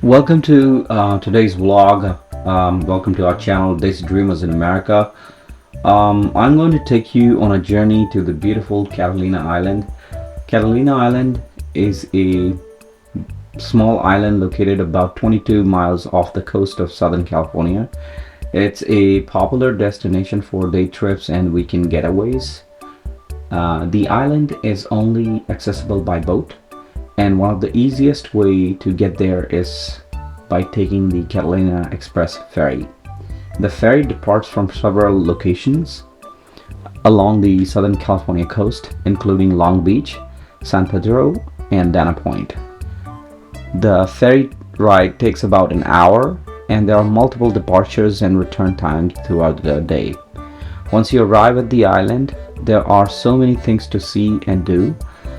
Welcome to today's vlog. Welcome to our channel, Desi Dreamers in America. I'm going to take you on a journey to the beautiful Catalina Island. Catalina Island is a small island located about 22 miles off the coast of Southern California. It's a popular destination for day trips and weekend getaways. The island is only accessible by boat, and one of the easiest way to get there is by taking the Catalina Express ferry. The ferry departs from several locations along the Southern California coast, including Long Beach, San Pedro, and Dana Point. The ferry ride takes about an hour, and there are multiple departures and return times throughout the day. Once you arrive at the island, there are so many things to see and do,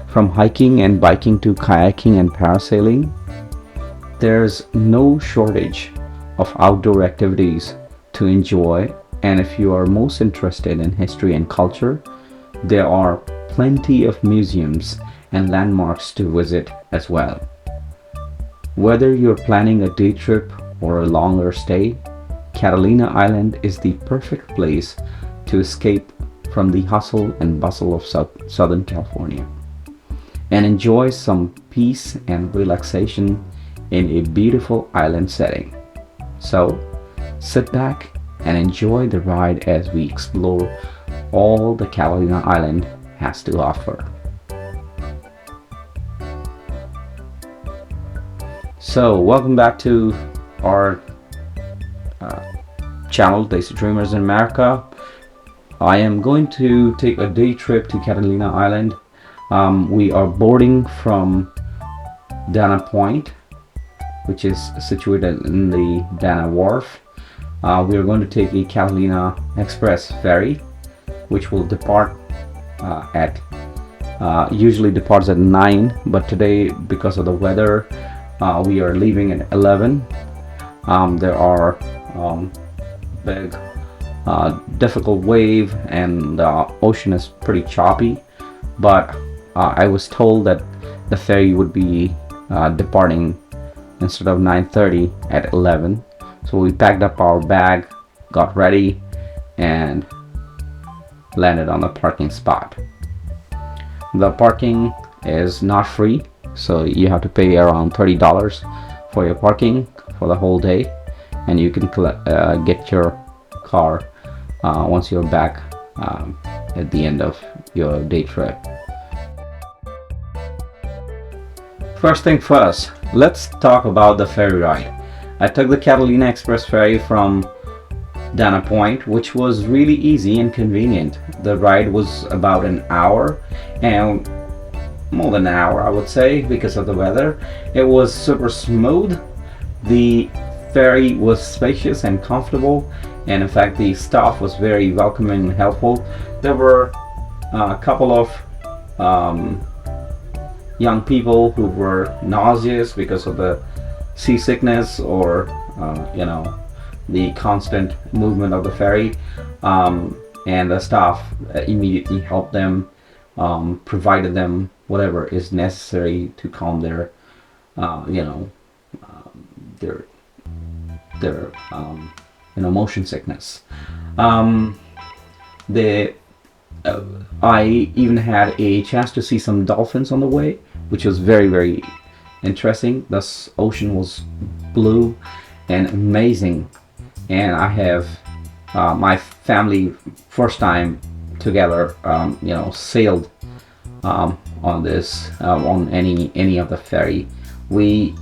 from hiking and biking to kayaking and parasailing. There's no shortage of outdoor activities to enjoy, and if you are most interested in history and culture, there are plenty of museums and landmarks to visit as well. Whether you're planning a day trip or a longer stay, Catalina Island is the perfect place to escape from the hustle and bustle of Southern California and enjoy some peace and relaxation in a beautiful island setting. So, sit back and enjoy the ride as we explore all the Catalina Island has to offer. So, welcome back to our channel, Desi Dreamers in America. I am going to take a day trip to Catalina Island. We are boarding from Dana Point, which is situated in the Dana Wharf. We are going to take a Catalina Express ferry, which will depart usually departs at 9, but today, because of the weather, we are leaving at 11. There are big difficult wave, and the ocean is pretty choppy, but I was told that the ferry would be departing instead of 9:30 at 11. So we packed up our bag, got ready, and landed on the parking spot. The parking is not free, so you have to pay around $30 for your parking for the whole day, and you can get your car once you're back at the end of your day trip. First thing first, let's talk about the ferry ride. I took the Catalina Express ferry from Dana Point, which was really easy and convenient. The ride was about an hour, and more than an hour I would say, because of the weather. It was super smooth. The ferry was spacious and comfortable, and in fact the staff was very welcoming and helpful. There were a couple of young people who were nauseous because of the seasickness or the constant movement of the ferry, and the staff immediately helped them, provided them whatever is necessary to calm their motion sickness. I even had a chance to see some dolphins on the way, which was very, very interesting. The ocean was blue and amazing, and I have my family first time together, sailed on this on any of the ferry. We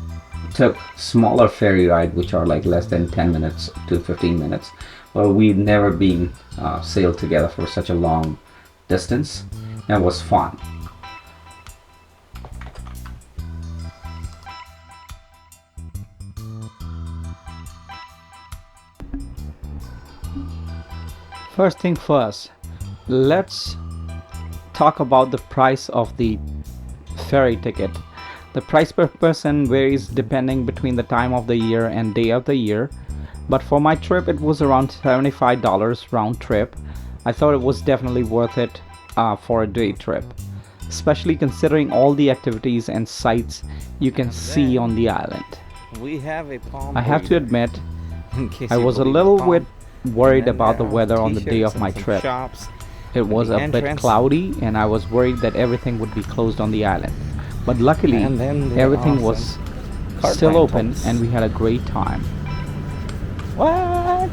took smaller ferry ride, which are like less than 10 minutes to 15 minutes, but we've never been sailed together for such a long distance, and it was fun. First thing first, let's talk about the price of the ferry ticket. The price per person varies depending between the time of the year and day of the year, but for my trip it was around $75 round trip. I thought it was definitely worth it for a day trip, especially considering all the activities and sights you can see on the island. We have a palm I have to breeder, admit, in case I you was a believe in little bit palm. And worried then about there the are weather on the day t-shirts of and my some trip. shops It at was the a bit entrance. cloudy and I was worried that everything would be closed on the island. But luckily, And then there are everything some was cart still open rentals. and we had a great time. What?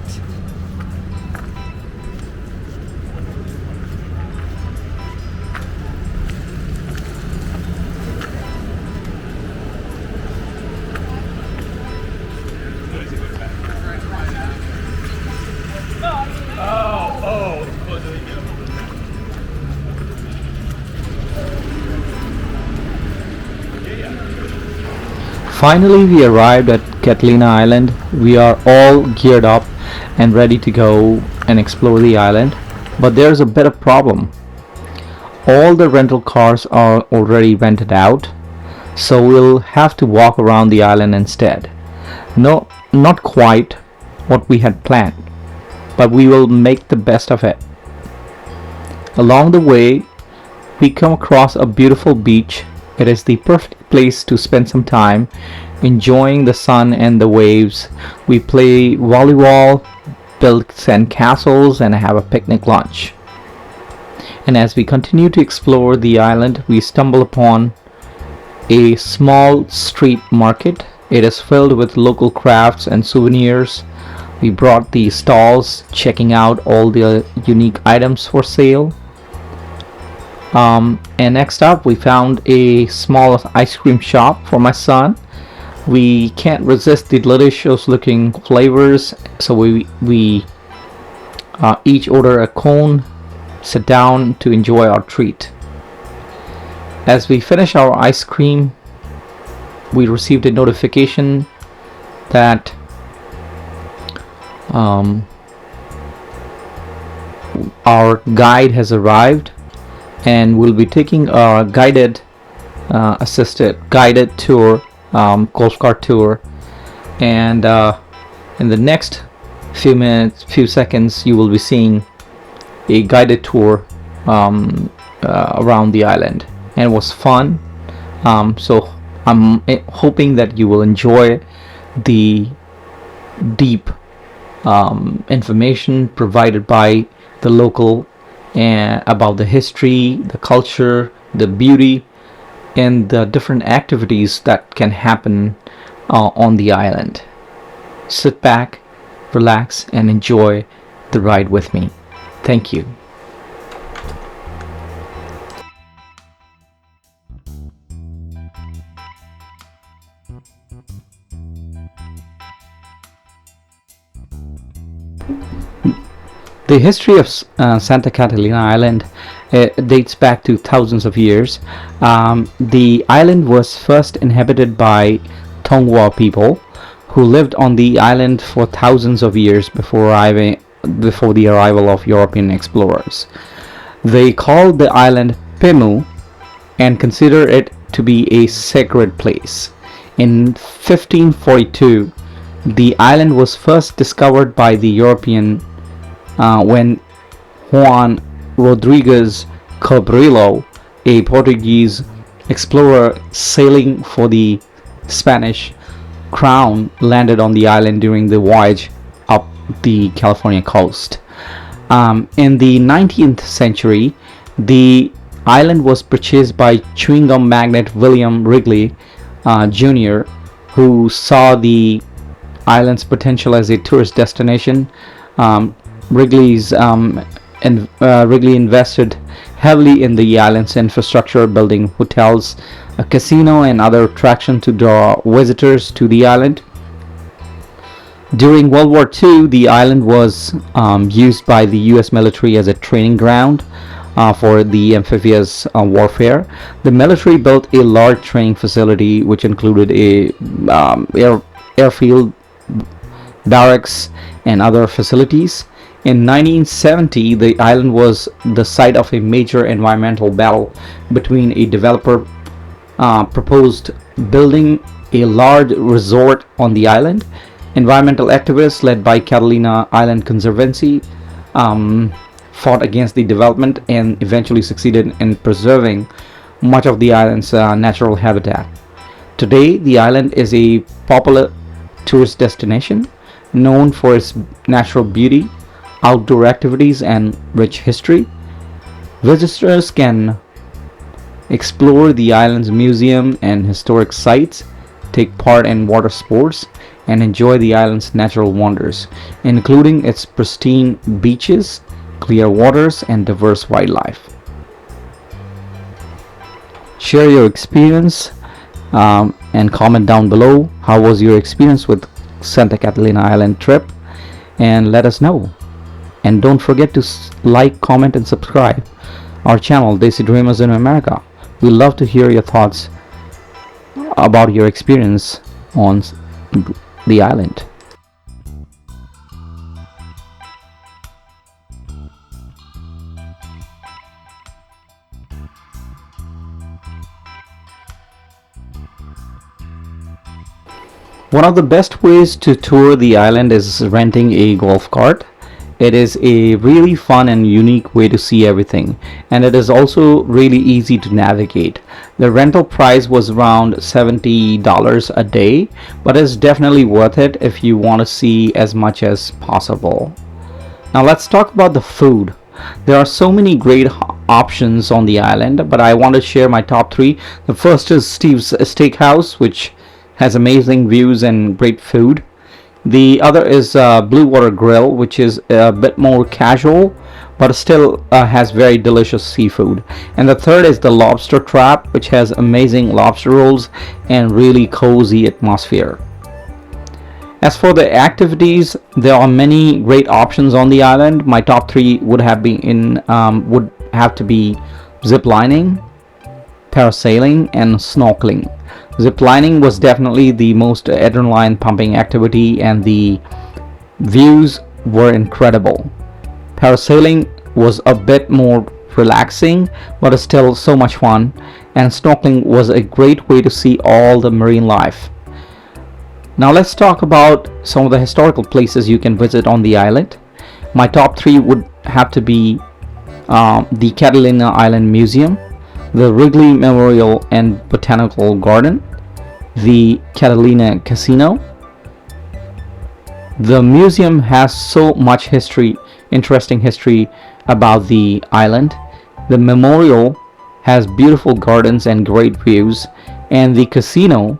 Finally, we arrived at Catalina Island. We are all geared up and ready to go and explore the island. But there's a bit of problem. All the rental cars are already rented out, so we'll have to walk around the island instead. No, not quite what we had planned, but we will make the best of it. Along the way, we come across a beautiful beach. It is the perfect place to spend some time enjoying the sun and the waves. We play volleyball, build sand castles, and have a picnic lunch. And as we continue to explore the island, we stumble upon a small street market. It is filled with local crafts and souvenirs. We brought the stalls, checking out all the unique items for sale. And next up, we found a small ice cream shop for my son. We can't resist the delicious looking flavors, so we each order a cone, sit down to enjoy our treat. As we finish our ice cream, we received a notification that um, our guide has arrived and we'll be taking a guided tour, golf cart tour. And in the next few seconds, you will be seeing a guided tour around the island, and it was fun. So I'm hoping that you will enjoy the deep information provided by the local about the history, the culture, the beauty, and the different activities that can happen on the island. Sit back, relax, and enjoy the ride with me. Thank you. The history of Santa Catalina Island dates back to thousands of years. The island was first inhabited by Tongva people who lived on the island for thousands of years before the arrival of European explorers. They called the island Pemu and consider it to be a sacred place. In 1542, the island was first discovered by the European when Juan Rodriguez Cabrillo, a Portuguese explorer sailing for the Spanish crown, landed on the island during the voyage up the California coast. In the 19th century, the island was purchased by chewing gum magnate William Wrigley Jr., who saw the island's potential as a tourist destination. Um, Wrigley invested heavily in the island's infrastructure, building hotels, a casino, and other attractions to draw visitors to the island. During World War II, the island was used by the U.S. military as a training ground for the amphibious warfare. The military built a large training facility which included a airfield, barracks, and other facilities. In 1970, the island was the site of a major environmental battle between a developer proposed building a large resort on the island. Environmental activists led by Catalina Island Conservancy fought against the development and eventually succeeded in preserving much of the island's natural habitat. Today, the island is a popular tourist destination known for its natural beauty, outdoor activities, and rich history. Visitors can explore the island's museum and historic sites, take part in water sports, and enjoy the island's natural wonders, including its pristine beaches, clear waters, and diverse wildlife. Share your experience and comment down below. How was your experience with Santa Catalina Island trip? And let us know. And don't forget to like, comment, and subscribe our channel, Desi Dreamers in America. We love to hear your thoughts about your experience on the island. One of the best ways to tour the island is renting a golf cart. It is a really fun and unique way to see everything, and it is also really easy to navigate. The rental price was around $70 a day, but it's definitely worth it if you want to see as much as possible. Now let's talk about the food. There are so many great options on the island, but I want to share my top three. The first is Steve's Steakhouse, which has amazing views and great food. The other is Blue Water Grill, which is a bit more casual but still has very delicious seafood. And the third is the Lobster Trap, which has amazing lobster rolls and really cozy atmosphere. As for the activities, there are many great options on the island. My top three would have to be zip lining, parasailing, and snorkeling. Ziplining was definitely the most adrenaline pumping activity, and the views were incredible. Parasailing was a bit more relaxing but still so much fun, and snorkeling was a great way to see all the marine life. Now let's talk about some of the historical places you can visit on the island. My top three would have to be the Catalina Island Museum, the Wrigley Memorial and Botanical Garden, the Catalina Casino. The museum has so much interesting history about the island. The memorial has beautiful gardens and great views, and the casino,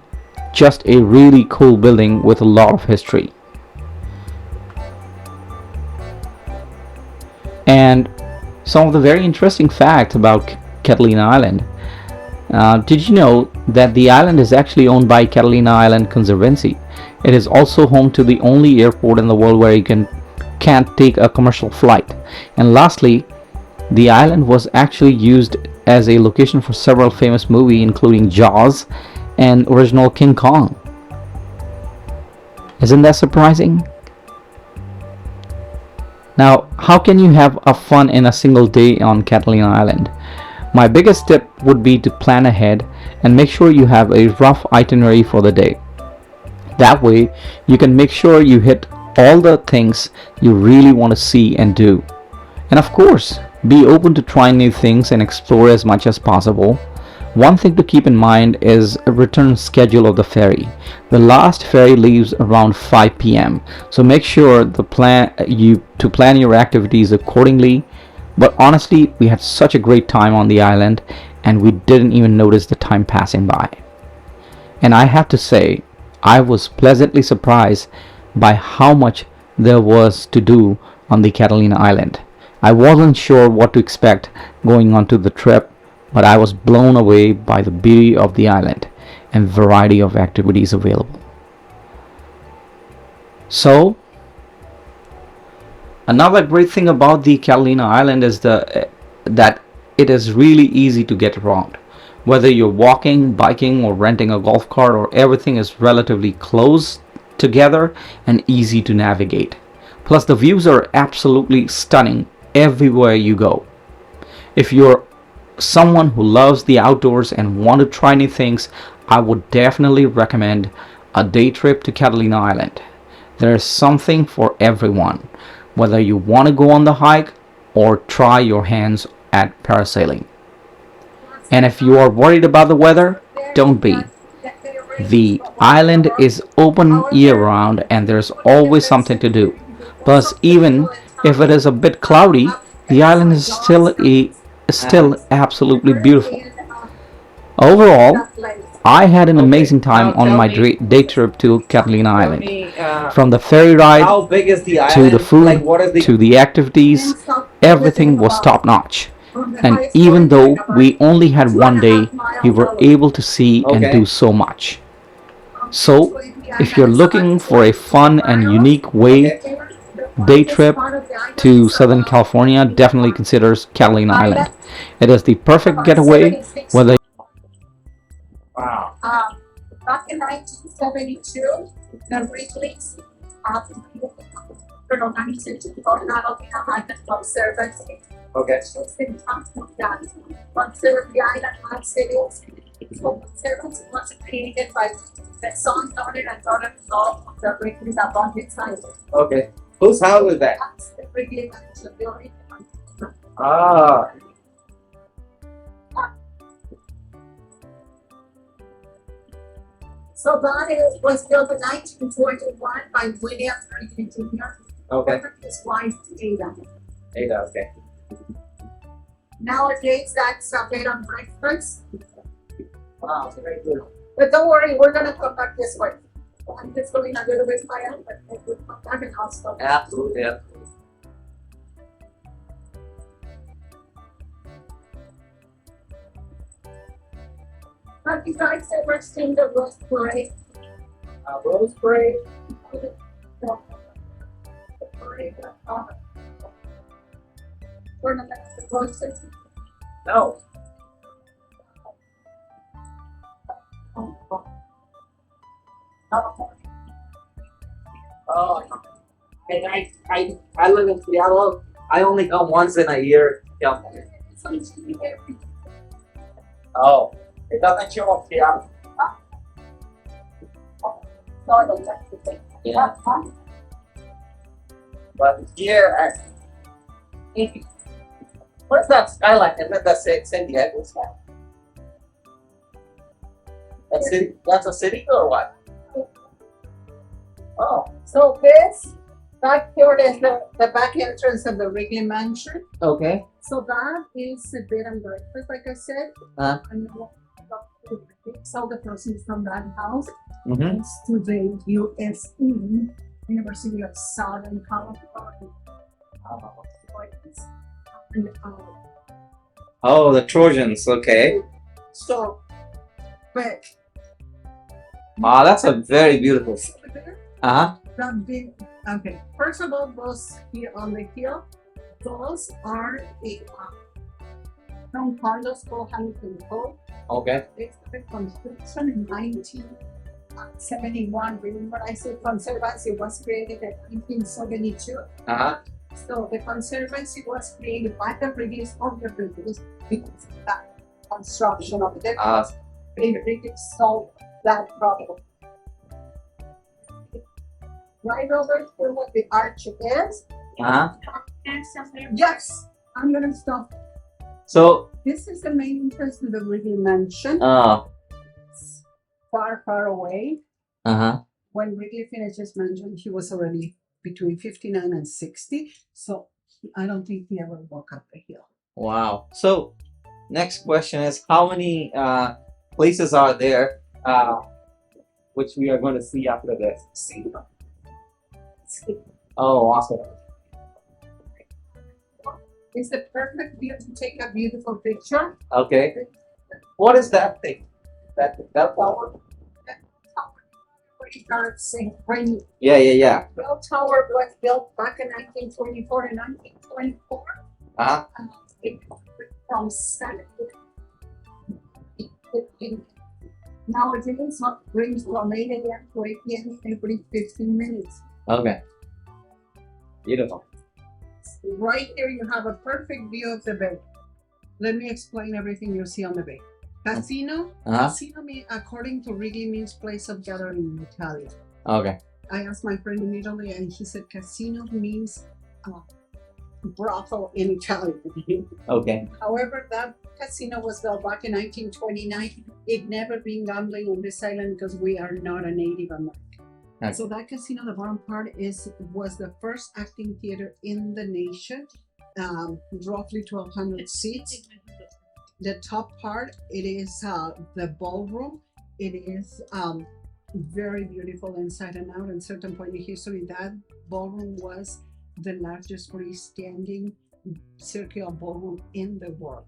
just a really cool building with a lot of history. And some of the very interesting facts about Catalina Island. Did you know that the island is actually owned by Catalina Island Conservancy? It is also home to the only airport in the world where you can't take a commercial flight. And lastly, the island was actually used as a location for several famous movies, including Jaws and original King Kong. Isn't that surprising? Now, how can you have a fun in a single day on Catalina Island? My biggest tip would be to plan ahead and make sure you have a rough itinerary for the day. That way, you can make sure you hit all the things you really want to see and do. And of course, be open to trying new things and explore as much as possible. One thing to keep in mind is a return schedule of the ferry. The last ferry leaves around 5 p.m. So make sure to plan your activities accordingly. But honestly, we had such a great time on the island, and we didn't even notice the time passing by. And I have to say, I was pleasantly surprised by how much there was to do on the Catalina Island. I wasn't sure what to expect going onto the trip, but I was blown away by the beauty of the island and variety of activities available. So, another great thing about the Catalina Island is that it is really easy to get around. Whether you're walking, biking, or renting a golf cart, or everything is relatively close together and easy to navigate. Plus, the views are absolutely stunning everywhere you go. If you're someone who loves the outdoors and want to try new things, I would definitely recommend a day trip to Catalina Island. There's something for everyone, whether you want to go on the hike or try your hands at parasailing. And if you are worried about the weather, don't be. The island is open year round and there's always something to do. Plus, even if it is a bit cloudy, the island is still absolutely beautiful. Overall, I had an Okay, amazing time now on tell my me, day trip to Catalina tell Island. me, From the ferry ride how big is the to the island? Like, food what is the? to the activities, everything was top notch. And even though we only had one day, we were able to see and do Okay. so much. So, if you're looking for a fun and unique way Okay. day trip to Southern California, definitely considers Catalina Island. It is the perfect getaway whether Wow. Okay. Okay. Whose house is that? Ah. Okay. Ada. Okay. Wow. Very good. Absolutely. Yeah. Rose parade. No. Oh. I live in Seattle. I only come once in a year. Yeah. Oh. It doesn't show up here. Yeah. But here, what's that skyline? Isn't that San Diego skyline? That's a city or what? Oh. So this back here is the back entrance of the Wrigley Mansion. Okay. So that is a bed and breakfast, like I said. And so the persons from that house Mm-hmm. is to the USE, University of Southern California. And, Oh, the Trojans. Okay. so, but Ah, that's a very beautiful. Uh huh. that big, okay. First of all, those here on the hill, those are the from Carlos Cohan Code. Okay. They started construction in 1971. Remember, I said Conservancy was created in 1972. Uh huh. So the Conservancy was created by the British of the British because of that construction of the British sold that property. Right over here, what the arch is. Uh huh. Yes, I'm gonna stop. So. This is the main entrance to the Wrigley Mansion. Far, far away. Uh huh. When Wrigley finished his mansion, he was already between 59 and 60. So I don't think he ever walked up the hill. Wow. So, next question is how many places are there, which we are going to see after this? Oh, awesome. It's the perfect view to take a beautiful picture. Okay. What is that thing? That tower? Yeah. Bell Tower was built back in 1924 and 1924. Uh-huh. From 7. Nowadays, it brings from 8 a.m. to 8 p.m. every 15 minutes. Okay. Beautiful. Right here, you have a perfect view of the bay. Let me explain everything you see on the bay. Casino. Casino, according to Wrigley, means place of gathering in Italian. Okay. I asked my friend in Italy, and he said casino means brothel in Italian. Okay. However, that casino was built back in 1929. It never been gambling on this island because we are not a Native American. Okay. So that casino, the bottom part was the first acting theater in the nation, roughly 1,200 seats. The top part, it is the ballroom. It is very beautiful inside and out. In certain point in history, that ballroom was the largest freestanding circular ballroom in the world.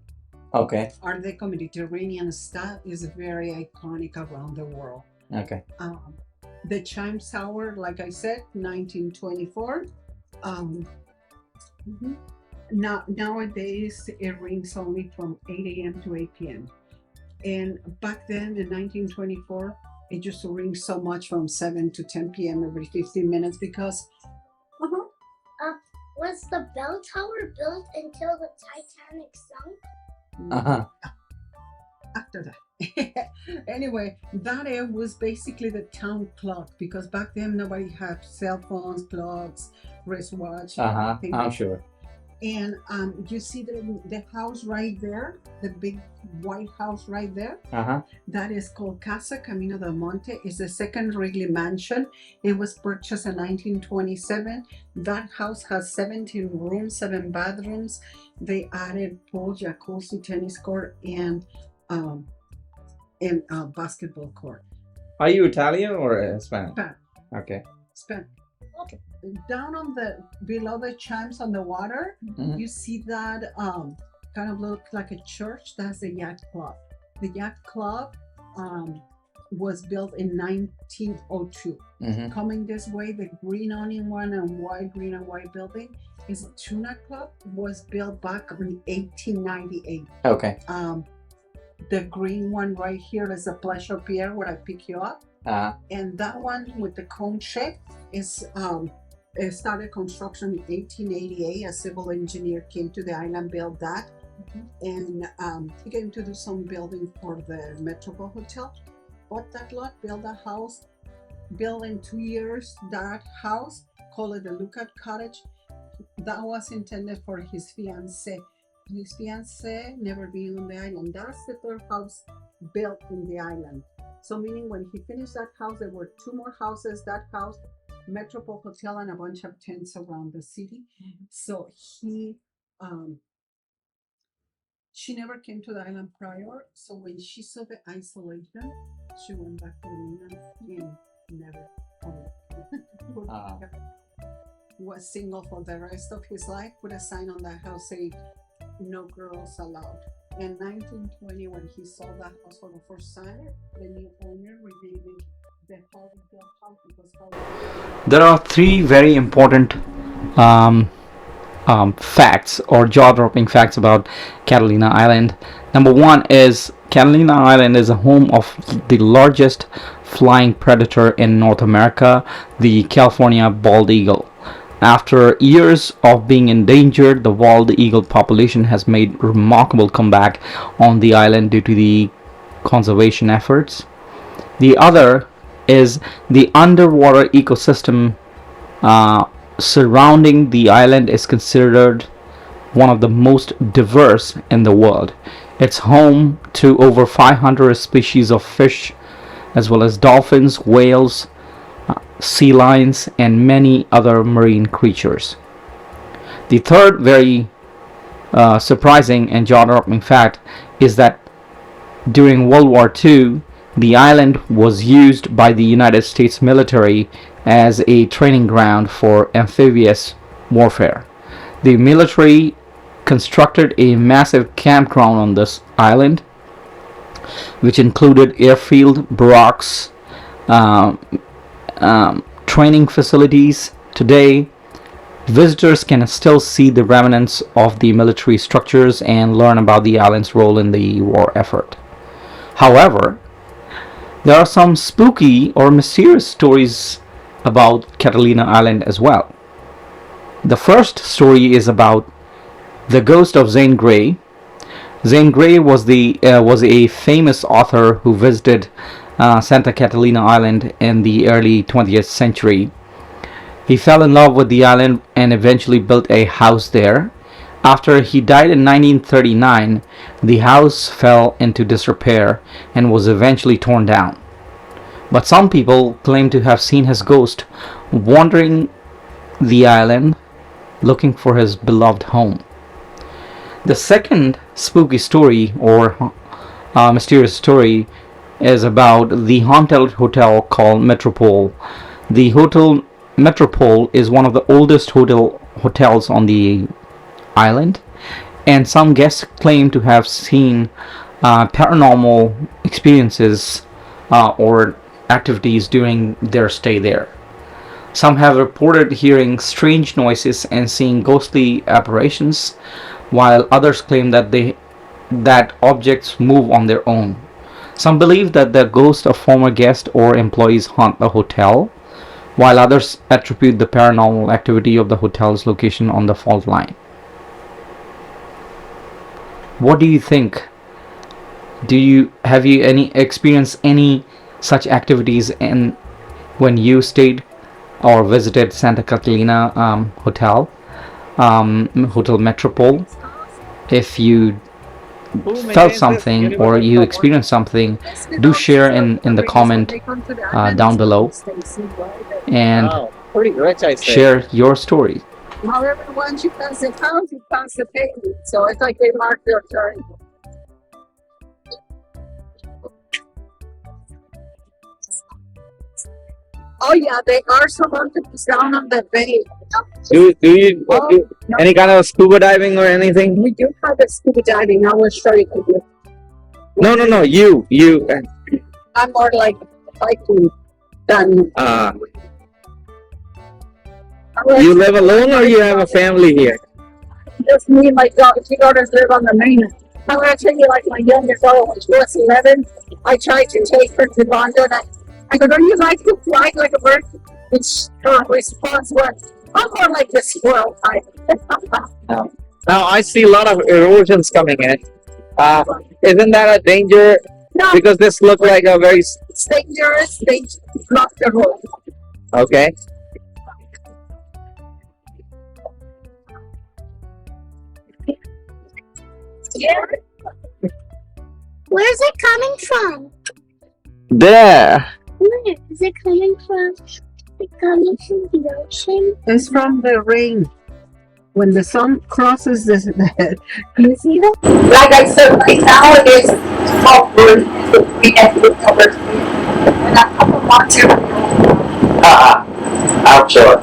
Okay. Art Deco Mediterranean style is very iconic around the world. Okay. The Chimes Tower, like I said, 1924. Nowadays, it rings only from 8 a.m. to 8 p.m. And back then, in 1924, it used to ring so much from 7 to 10 p.m. every 15 minutes because. Was the bell tower built until the Titanic sunk? After that. Anyway, that was basically the town clock because back then nobody had cell phones, clocks, wristwatch. I'm sure. And you see the house right there, the big white house right there. That is called Casa Camino del Monte. It's the second Wrigley mansion. It was purchased in 1927. That house has 17 rooms, 7 bathrooms. They added pool, jacuzzi, tennis court, and basketball court. Are you Italian or Hispanic? Hispanic. Okay. Hispanic. Okay. Down on below the chimes on the water, you see that kind of looks like a church. That's the yacht club. The yacht club was built in 1902. Coming this way, the green onion one and green and white building is a tuna club. Was built back in 1898. Okay. The green one right here is the Pleasure Pier where I pick you up. And that one with the cone shape is it started construction in 1888. A civil engineer came to the island, built that, and he came to do some building for the Metropole Hotel. Bought that lot, built a house, built in 2 years that house, call it the Lookout Cottage. That was intended for his fiancée. His fiancée never been on the island. That's the third house built in the island. So meaning when he finished that house, there were 2 more houses, that house, Metropole Hotel, and a bunch of tents around the city. So she never came to the island prior. So when she saw the isolation, she went back to the mainland and never was single for the rest of his life, put a sign on that house saying, "No girls allowed." In 1920, when he saw that house for the first time, the new owner renamed it the Hollywood House because There are 3 very important facts or jaw-dropping facts about Catalina Island. Number 1 is Catalina Island is a home of the largest flying predator in North America, the California bald eagle. After years of being endangered, the bald eagle population has made remarkable comeback on the island due to the conservation efforts. The other is the underwater ecosystem surrounding the island is considered one of the most diverse in the world. It's home to over 500 species of fish, as well as dolphins, whales, sea lions, and many other marine creatures. The third very surprising and jaw-dropping fact is that during World War II, the island was used by the United States military as a training ground for amphibious warfare. The military constructed a massive campground on this island, which included airfield, barracks, training facilities. Today, visitors can still see the remnants of the military structures and learn about the island's role in the war effort. However, there are some spooky or mysterious stories about Catalina Island as well. The first story is about the ghost of Zane Grey. Zane Grey was a famous author who visited Santa Catalina Island in the early 20th century. He fell in love with the island and eventually built a house there. After he died in 1939, the house fell into disrepair and was eventually torn down. But some people claim to have seen his ghost wandering the island looking for his beloved home. The second spooky story, or mysterious story, is about the haunted hotel called Metropole. The Hotel Metropole is one of the oldest hotels on the island, and some guests claim to have seen paranormal experiences or activities during their stay there. Some have reported hearing strange noises and seeing ghostly apparitions, while others claim that objects move on their own. Some believe that the ghosts of former guests or employees haunt the hotel, while others attribute the paranormal activity of the hotel's location on the fault line. What do you think? Have you any experienced any such activities in when you stayed or visited Santa Catalina Hotel Metropole? If you felt something or you experienced something, do share in the comment down below and Pretty rich, I say. share your story. However, once you pass the house, you pass the pavement. So it's like they mark their turn. Oh yeah, they are some octopus down on the bay. Do you Oh, do no, any kind of scuba diving or anything? we do have a scuba diving. I will show you. No. You. I'm more like hiking than. You live alone or you have a family here? Just me and my two daughters live on the mainland. I'm gonna tell you, like my youngest daughter, when she was 11, I tried to take her to London. I go, don't you like to fly like a bird? And her response was, I'm more like the squirrel type. Now I see a lot of erosions coming in. Isn't that a danger? No, Because this looks like a very it's dangerous. They block the road. okay. Yeah. Where's it coming from? There. Where is it coming from? Is it coming from the ocean? It's from the rain. When the sun crosses the you see that? Like I said, right now it is covered with covered. And I don't want to. I'm sure.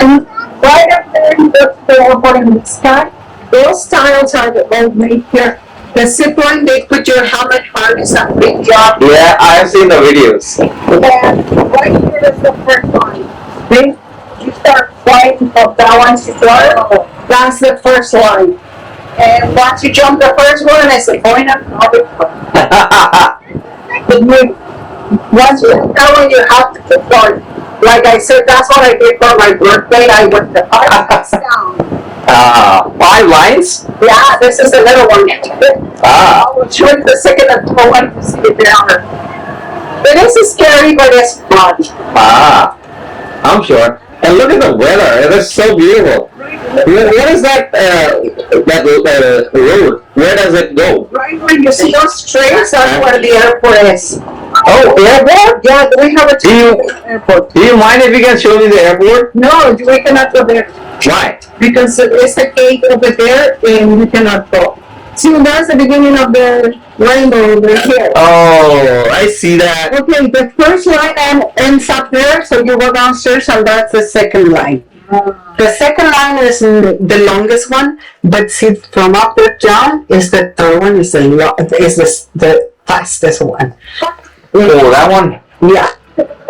And right up there in the airport in the sky, those tiles are the old made here. The zip line, they put your helmet harness on big job. Yeah, I've seen the videos. And right here is the first line. Then you start flying up that one to Florida. That's the first line. And once you jump the first one, it's going up all the But once you hit that one, you have to keep going. Like I said, that's what I did for my birthday. I went the 5 lines down. 5 lines? Yeah, this is a little one. I will choose the second and third one to see it down. It is scary, but it's fun. I'm sure. And look at the weather. It is so beautiful. What is that road? Where does it go? Right when you see those trees, that's where the airport is. Oh, airport? Yeah, we have a airport. Do you mind if you can show me the airport? No, we cannot go there Why? because it's a gate over there and we cannot go. See, that's the beginning of the rainbow over here. Oh, I see that. Okay, the first line ends up there, so you go downstairs and that's the second line. The second line is the longest one, but see, from up there down is the third one, is the fastest one. Oh, that one? Yeah.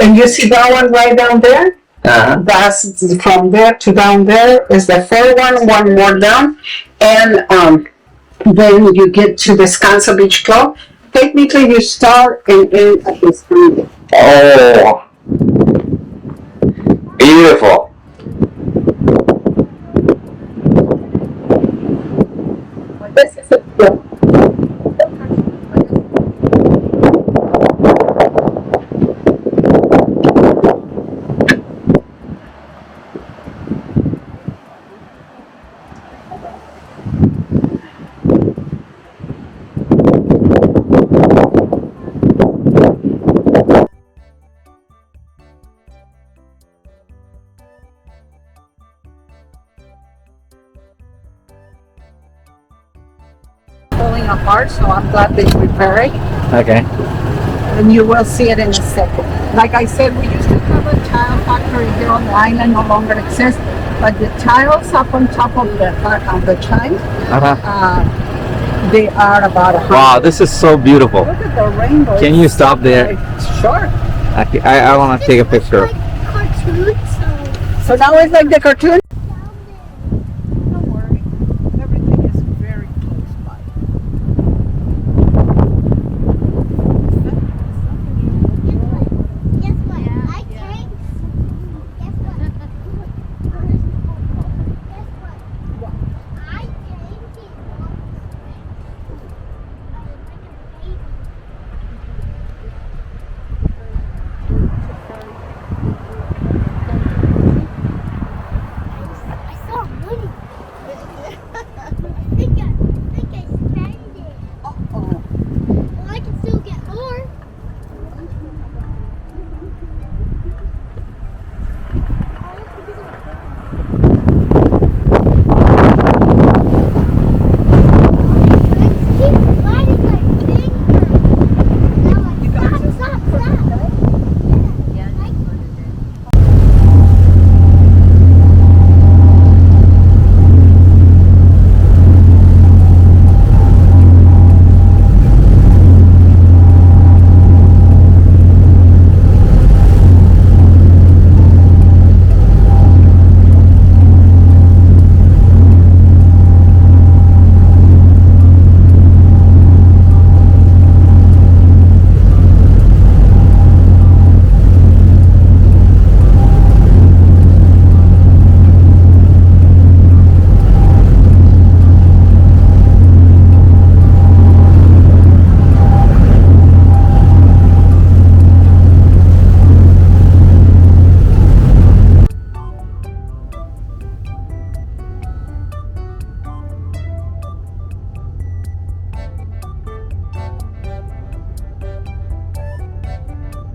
And you see that one right down there? That's from there to down there is the third one more down. And then you get to the Scansa Beach Club. Technically, you start and end at this point. Oh, beautiful. This is a club. apart, so I'm glad they repair it. Okay. And you will see it in a second. Like I said, we used to have a tile factory here on the island, no longer exists. But the tiles up on top of the chime, they are about 100. Wow, this is so beautiful. Look at the rainbow. Can you stop there? Sure. I want to take a picture. Like cartoons. So now it's like the cartoon. Don't worry, everything is very close by. Guess what? I can't. Guess what? Guess what? I can't get I saw money. I think I spent it. Uh-oh. Well, I can still get more. Keep sliding my finger. Now stop. Yeah,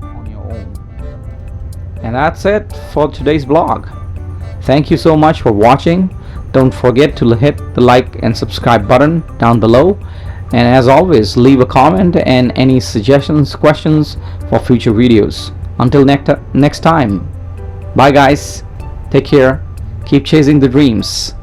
on your own. And that's it for today's vlog. Thank you so much for watching. Don't forget to hit the like and subscribe button down below. And as always, leave a comment and any suggestions, questions for future videos. Until next time. Bye guys. Take care. Keep chasing the dreams.